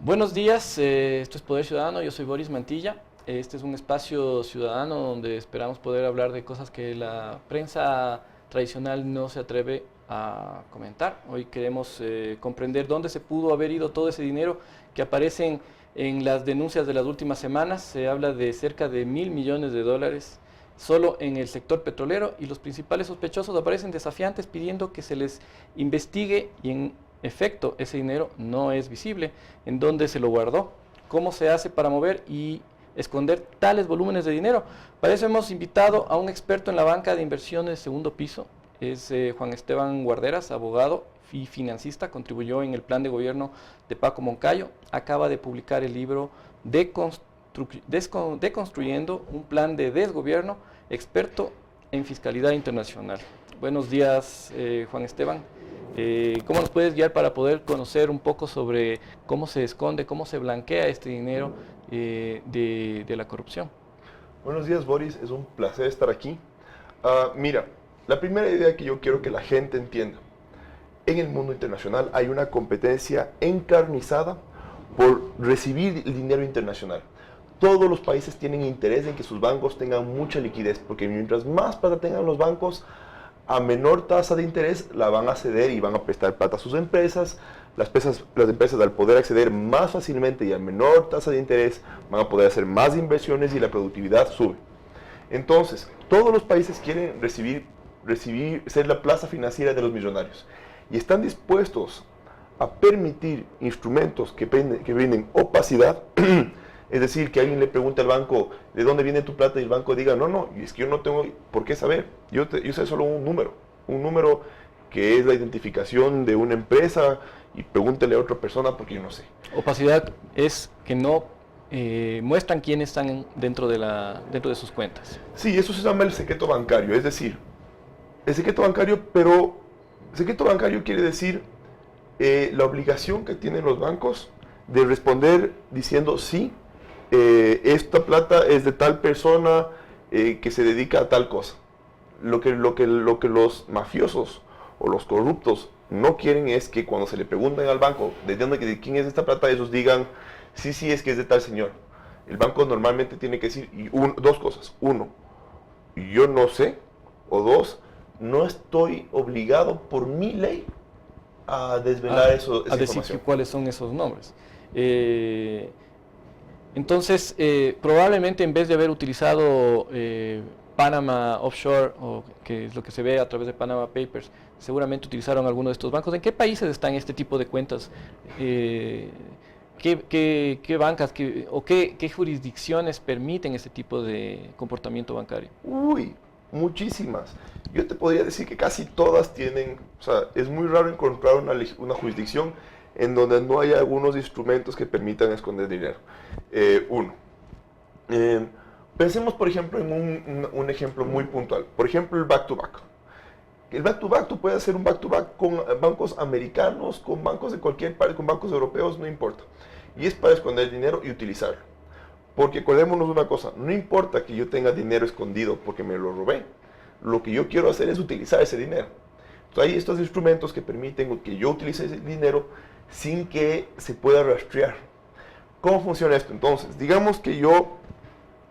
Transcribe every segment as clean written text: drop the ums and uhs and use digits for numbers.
Buenos días, esto es Poder Ciudadano, yo soy Boris Mantilla. Este es un espacio ciudadano donde esperamos poder hablar de cosas que la prensa tradicional no se atreve a comentar. Hoy queremos comprender dónde se pudo haber ido todo ese dinero que aparece en las denuncias de las últimas semanas. Se habla de cerca de $1.000 millones solo en el sector petrolero, y los principales sospechosos aparecen desafiantes pidiendo que se les investigue, y en efecto ese dinero no es visible. ¿En dónde se lo guardó? ¿Cómo se hace para mover y esconder tales volúmenes de dinero? Para eso hemos invitado a un experto en la banca de inversiones de segundo piso. Es Juan Esteban Guarderas, abogado y financista, contribuyó en el plan de gobierno de Paco Moncayo, acaba de publicar el libro Deconstruyendo un plan de desgobierno, experto en fiscalidad internacional. Buenos días, Juan Esteban. ¿Cómo nos puedes guiar para poder conocer un poco sobre cómo se esconde, cómo se blanquea este dinero de la corrupción? Buenos días, Boris, es un placer estar aquí. Mira, la primera idea que yo quiero que la gente entienda: en el mundo internacional hay una competencia encarnizada por recibir el dinero internacional. Todos los países tienen interés en que sus bancos tengan mucha liquidez, porque mientras más plata tengan los bancos, a menor tasa de interés la van a ceder y van a prestar plata a sus empresas. Las empresas, al poder acceder más fácilmente y a menor tasa de interés, van a poder hacer más inversiones y la productividad sube. Entonces, todos los países quieren ser la plaza financiera de los millonarios, y están dispuestos a permitir instrumentos que brinden opacidad. Es decir, que alguien le pregunte al banco, ¿de dónde viene tu plata? Y el banco diga, no, es que yo no tengo por qué saber. Yo sé solo un número que es la identificación de una empresa, y pregúntele a otra persona porque yo no sé. Opacidad es que no muestran quiénes están dentro de sus cuentas. Sí, eso se llama el secreto bancario. Es decir, el secreto bancario, pero secreto bancario quiere decir la obligación que tienen los bancos de responder diciendo sí, esta plata es de tal persona que se dedica a tal cosa. Lo que los mafiosos o los corruptos no quieren es que cuando se le pregunten al banco de quién es esta plata, ellos digan sí, es que es de tal señor. El banco normalmente tiene que decir dos cosas: uno, yo no sé; o dos, no estoy obligado por mi ley a desvelar esa decir información. cuáles son esos nombres. Entonces, probablemente en vez de haber utilizado Panama Offshore, o que es lo que se ve a través de Panama Papers, seguramente utilizaron alguno de estos bancos. ¿En qué países están este tipo de cuentas? ¿Qué bancas o qué jurisdicciones permiten este tipo de comportamiento bancario? Uy, muchísimas. Yo te podría decir que casi todas tienen, o sea, es muy raro encontrar una jurisdicción en donde no haya algunos instrumentos que permitan esconder dinero. Pensemos, por ejemplo, en un ejemplo muy puntual. Por ejemplo, el back-to-back. El back-to-back, tú puedes hacer un back-to-back con bancos americanos, con bancos de cualquier parte, con bancos europeos, no importa. Y es para esconder dinero y utilizarlo. Porque acordémonos una cosa: no importa que yo tenga dinero escondido porque me lo robé. Lo que yo quiero hacer es utilizar ese dinero. Entonces hay estos instrumentos que permiten que yo utilice ese dinero sin que se pueda rastrear. ¿Cómo funciona esto? Entonces, digamos que yo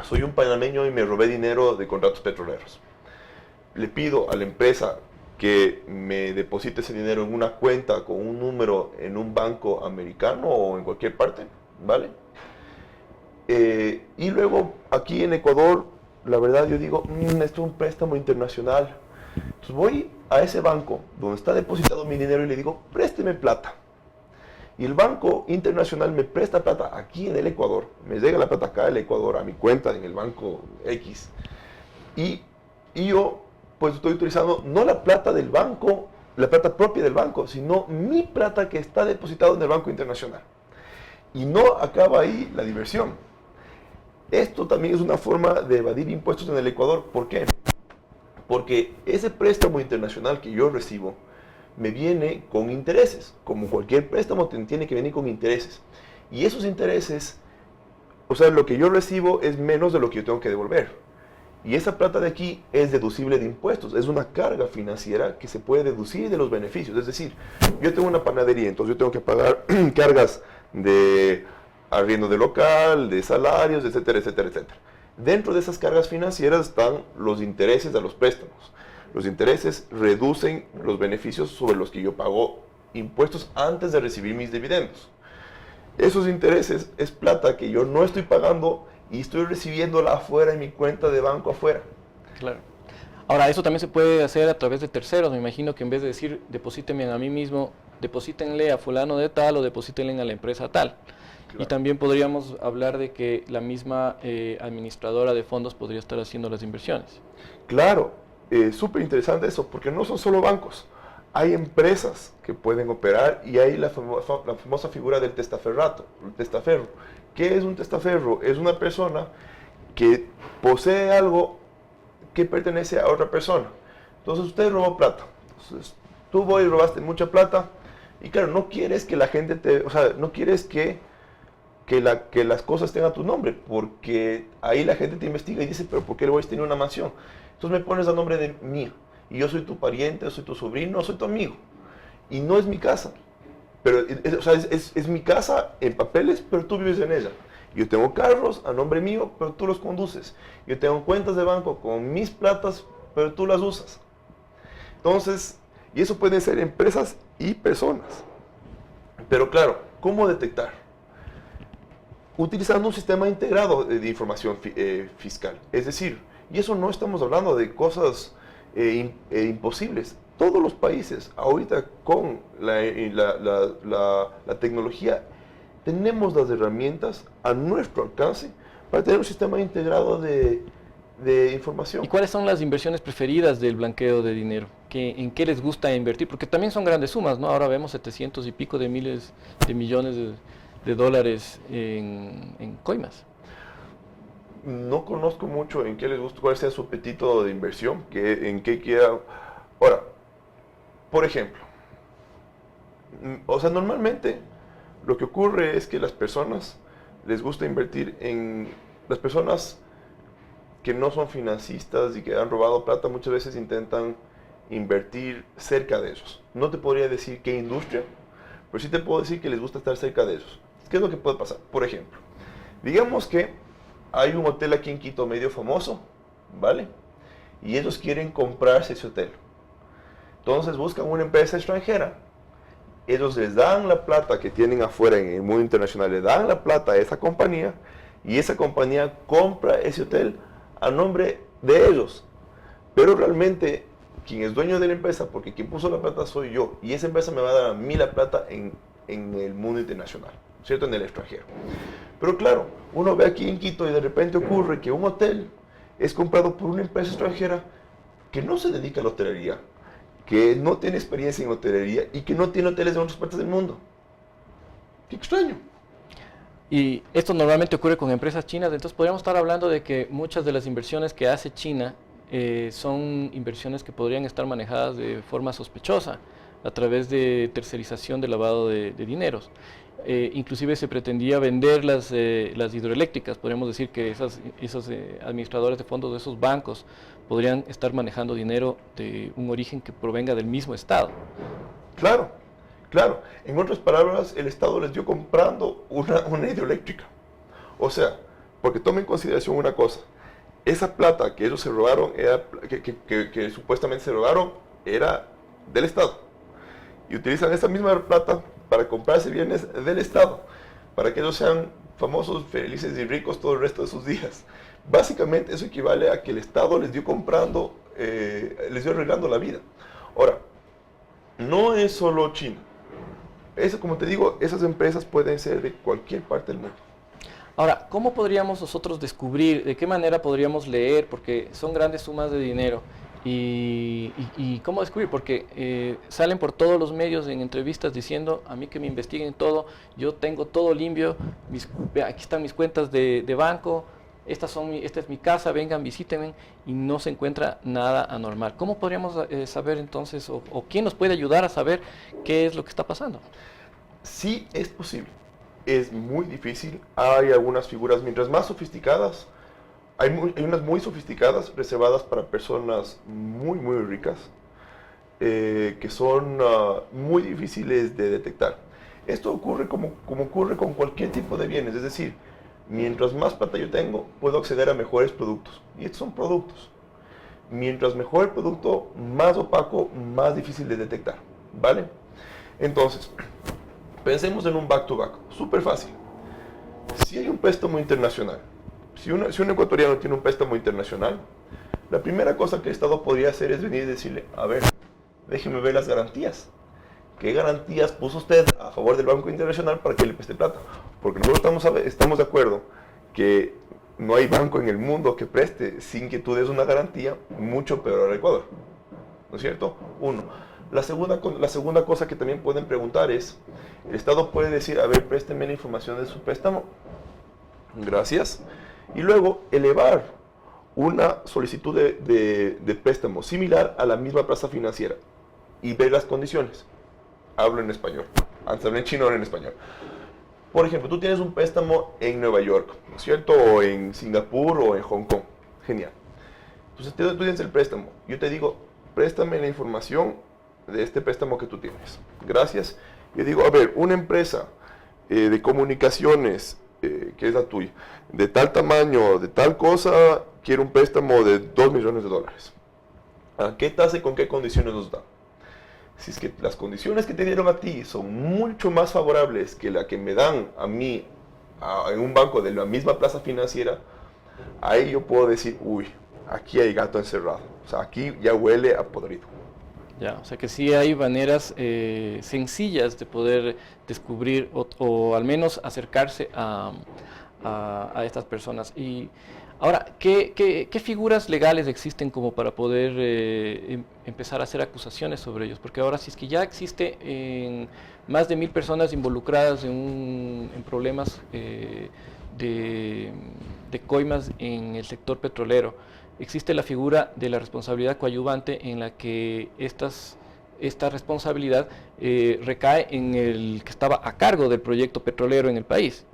soy un panameño y me robé dinero de contratos petroleros. Le pido a la empresa que me deposite ese dinero en una cuenta con un número en un banco americano o en cualquier parte, ¿vale? Y luego aquí en Ecuador, la verdad yo digo, esto es un préstamo internacional. Entonces voy a ese banco donde está depositado mi dinero y le digo, présteme plata. Y el banco internacional me presta plata aquí en el Ecuador. Me llega la plata acá del Ecuador a mi cuenta en el banco X. Y yo pues estoy utilizando no la plata del banco, la plata propia del banco, sino mi plata que está depositada en el banco internacional. Y no acaba ahí la diversión. Esto también es una forma de evadir impuestos en el Ecuador. ¿Por qué? Porque ese préstamo internacional que yo recibo me viene con intereses. Como cualquier préstamo tiene que venir con intereses. Y esos intereses, o sea, lo que yo recibo es menos de lo que yo tengo que devolver. Y esa plata de aquí es deducible de impuestos. Es una carga financiera que se puede deducir de los beneficios. Es decir, yo tengo una panadería, entonces yo tengo que pagar cargas de arriendo de local, de salarios, etcétera, etcétera, etcétera. Dentro de esas cargas financieras están los intereses a los préstamos. Los intereses reducen los beneficios sobre los que yo pago impuestos antes de recibir mis dividendos. Esos intereses es plata que yo no estoy pagando y estoy recibiéndola afuera en mi cuenta de banco afuera. Claro. Ahora, eso también se puede hacer a través de terceros. Me imagino que en vez de decir, deposítenme a mí mismo, deposítenle a fulano de tal o deposítenle a la empresa tal. Claro. Y también podríamos hablar de que la misma administradora de fondos podría estar haciendo las inversiones. Claro, súper interesante eso, porque no son solo bancos. Hay empresas que pueden operar y hay la famosa figura del testaferrato, el testaferro. ¿Qué es un testaferro? Es una persona que posee algo que pertenece a otra persona. Entonces usted robó plata. Entonces, tú robaste mucha plata y claro, no quieres que la gente no quieres que las cosas estén a tu nombre, porque ahí la gente te investiga y dice, pero ¿por qué el Boris tiene una mansión? Entonces me pones a nombre de mí. Y yo soy tu pariente, soy tu sobrino, soy tu amigo. Y no es mi casa. Pero, es mi casa en papeles, pero tú vives en ella. Yo tengo carros a nombre mío, pero tú los conduces. Yo tengo cuentas de banco con mis platas, pero tú las usas. Entonces, y eso pueden ser empresas y personas. Pero claro, ¿cómo detectar? Utilizando un sistema integrado de información fiscal. Es decir, y eso no estamos hablando de cosas imposibles. Todos los países, ahorita con la tecnología, tenemos las herramientas a nuestro alcance para tener un sistema integrado de información. ¿Y cuáles son las inversiones preferidas del blanqueo de dinero? ¿En qué les gusta invertir? Porque también son grandes sumas, ¿no? Ahora vemos 700 y pico de miles de millones de dólares en coimas. No conozco mucho en qué les gusta, cuál sea su apetito de inversión, en qué quiera. Ahora, por ejemplo, normalmente lo que ocurre es que las personas les gusta invertir en las personas que no son financistas y que han robado plata, muchas veces intentan invertir cerca de ellos. No te podría decir qué industria, pero sí te puedo decir que les gusta estar cerca de ellos. ¿Qué es lo que puede pasar? Por ejemplo, digamos que hay un hotel aquí en Quito medio famoso, ¿vale? Y ellos quieren comprarse ese hotel. Entonces buscan una empresa extranjera. Ellos les dan la plata que tienen afuera en el mundo internacional, le dan la plata a esa compañía y esa compañía compra ese hotel a nombre de ellos. Pero realmente quien es dueño de la empresa, porque quien puso la plata soy yo, y esa empresa me va a dar a mí la plata en el mundo internacional, ¿cierto? En el extranjero. Pero claro, uno ve aquí en Quito y de repente ocurre que un hotel es comprado por una empresa extranjera que no se dedica a la hotelería, que no tiene experiencia en hotelería y que no tiene hoteles en otras partes del mundo. ¡Qué extraño! Y esto normalmente ocurre con empresas chinas, entonces podríamos estar hablando de que muchas de las inversiones que hace China son inversiones que podrían estar manejadas de forma sospechosa a través de tercerización de lavado de dineros. Inclusive se pretendía vender las hidroeléctricas. Podríamos decir que esos administradores de fondos de esos bancos podrían estar manejando dinero de un origen que provenga del mismo Estado. Claro, claro. En otras palabras, el Estado les dio comprando una hidroeléctrica. O sea, porque tomen en consideración una cosa. Esa plata que ellos se robaron, que supuestamente se robaron, era del Estado. Y utilizan esa misma plata para comprarse bienes del Estado, para que ellos sean famosos, felices y ricos todo el resto de sus días. Básicamente eso equivale a que el Estado les dio comprando, les dio arreglando la vida. Ahora, no es solo China. Como te digo, esas empresas pueden ser de cualquier parte del mundo. Ahora, ¿cómo podríamos nosotros descubrir, de qué manera podríamos leer, porque son grandes sumas de dinero, y cómo descubrir? Porque salen por todos los medios en entrevistas diciendo, a mí que me investiguen todo, yo tengo todo limpio, aquí están mis cuentas de banco, esta es mi casa, vengan, visítenme, y no se encuentra nada anormal. ¿Cómo podríamos saber entonces, o quién nos puede ayudar a saber qué es lo que está pasando? Sí es posible, es muy difícil, hay algunas figuras, mientras más sofisticadas, hay unas muy sofisticadas reservadas para personas muy, muy ricas, que son muy difíciles de detectar. Esto ocurre como ocurre con cualquier tipo de bienes, es decir, mientras más plata yo tengo, puedo acceder a mejores productos. Y estos son productos. Mientras mejor el producto, más opaco, más difícil de detectar, ¿vale? Entonces, pensemos en un back-to-back, súper fácil. Si hay un préstamo internacional, si un ecuatoriano tiene un préstamo internacional, la primera cosa que el Estado podría hacer es venir y decirle, a ver, déjeme ver las garantías. ¿Qué garantías puso usted a favor del Banco Internacional para que le preste plata? Porque nosotros estamos de acuerdo que no hay banco en el mundo que preste sin que tú des una garantía, mucho peor al Ecuador. ¿No es cierto? Uno. La segunda cosa que también pueden preguntar es, el Estado puede decir, a ver, présteme la información de su préstamo. Gracias. Y luego elevar una solicitud de préstamo similar a la misma plaza financiera y ver las condiciones. Hablo en español. Antes hablé en chino, ahora en español. Por ejemplo, tú tienes un préstamo en Nueva York, ¿no es cierto? O en Singapur o en Hong Kong. Genial. Entonces tú tienes el préstamo. Yo te digo, préstame la información de este préstamo que tú tienes. Gracias. Yo digo, a ver, una empresa de comunicaciones, que es la tuya, de tal tamaño, de tal cosa, quiere un préstamo de $2 millones. ¿A qué tasa y con qué condiciones nos da? Si es que las condiciones que te dieron a ti son mucho más favorables que la que me dan a mí en un banco de la misma plaza financiera, ahí yo puedo decir, uy, aquí hay gato encerrado. O sea, aquí ya huele a podrido. Ya, o sea que sí hay maneras sencillas de poder descubrir o al menos acercarse a estas personas. Y ahora, ¿qué figuras legales existen como para poder empezar a hacer acusaciones sobre ellos? Porque ahora si es que ya existe más de 1000 personas involucradas en problemas de coimas en el sector petrolero, existe la figura de la responsabilidad coadyuvante en la que esta responsabilidad recae en el que estaba a cargo del proyecto petrolero en el país.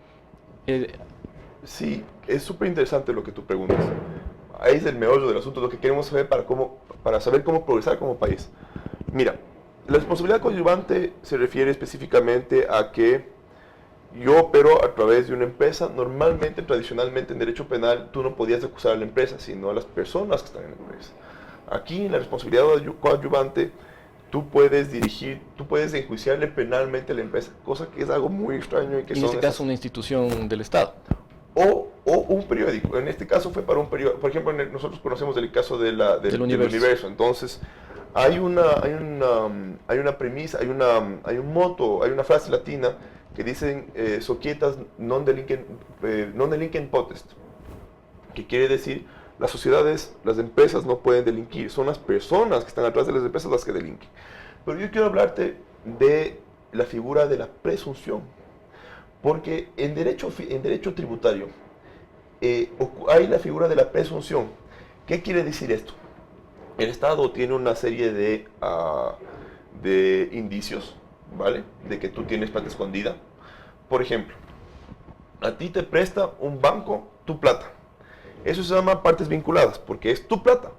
Sí, es súper interesante lo que tú preguntas. Ahí es el meollo del asunto, lo que queremos saber para saber cómo progresar como país. Mira, la responsabilidad coadyuvante se refiere específicamente a que yo opero a través de una empresa. Normalmente, tradicionalmente en derecho penal, tú no podías acusar a la empresa, sino a las personas que están en la empresa. Aquí, en la responsabilidad coadyuvante, tú puedes enjuiciarle penalmente a la empresa, cosa que es algo muy extraño. Y que en este caso, una institución del Estado. O un periódico. En este caso fue para un periódico. Por ejemplo, nosotros conocemos el caso del universo. Entonces, hay una premisa, hay un motto, hay una frase latina que dicen societas non delinquent potest, que quiere decir las sociedades, las empresas no pueden delinquir, son las personas que están atrás de las empresas las que delinquen. Pero yo quiero hablarte de la figura de la presunción, porque en derecho tributario hay la figura de la presunción. ¿Qué quiere decir esto? El Estado tiene una serie de indicios, ¿vale? De que tú tienes plata escondida. Por ejemplo, a ti te presta un banco tu plata. Eso se llama partes vinculadas, porque es tu plata,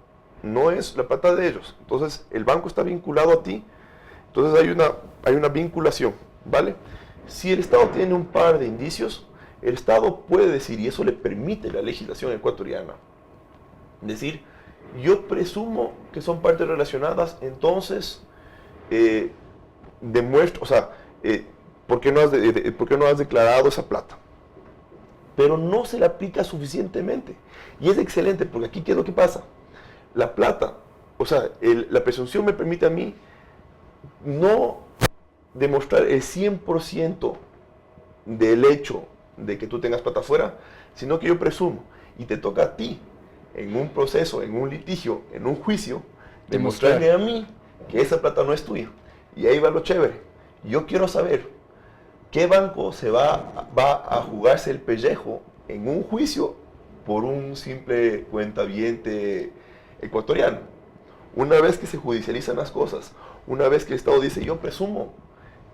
no es la plata de ellos. Entonces, el banco está vinculado a ti, entonces hay una vinculación, ¿vale? Si el Estado tiene un par de indicios, el Estado puede decir, y eso le permite la legislación ecuatoriana, decir, yo presumo que son partes relacionadas, entonces demuestro, o sea, ¿por qué no has declarado esa plata? Pero no se le aplica suficientemente. Y es excelente, porque aquí, ¿qué es lo que pasa? La plata, o sea, la presunción me permite a mí no demostrar el 100% del hecho de que tú tengas plata afuera, sino que yo presumo, y te toca a ti, en un proceso, en un litigio, en un juicio, demostrarme a mí que esa plata no es tuya. Y ahí va lo chévere. Yo quiero saber qué banco se va a jugarse el pellejo en un juicio por un simple cuentaviente ecuatoriano. Una vez que se judicializan las cosas, una vez que el Estado dice, yo presumo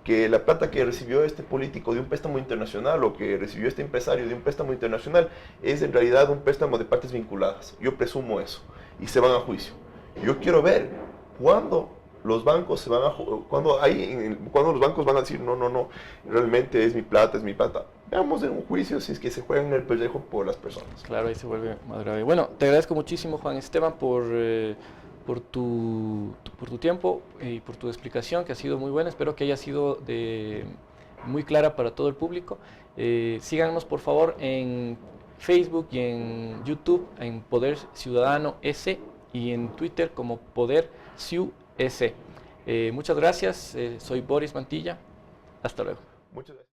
que la plata que recibió este político de un préstamo internacional o que recibió este empresario de un préstamo internacional es en realidad un préstamo de partes vinculadas. Yo presumo eso y se van a juicio. Yo quiero ver cuándo los bancos se van a cuando los bancos van a decir no, realmente es mi plata, veamos en un juicio si es que se juegan en el pellejo por las personas. Claro, ahí se vuelve más grave. Bueno, te agradezco muchísimo, Juan Esteban, por tu tiempo y por tu explicación, que ha sido muy buena. Espero que haya sido muy clara para todo el público. Síganos, por favor, en Facebook y en YouTube, en Poder Ciudadano S, y en Twitter como Poder Ciu S. Muchas gracias, soy Boris Mantilla. Hasta luego. Muchas gracias.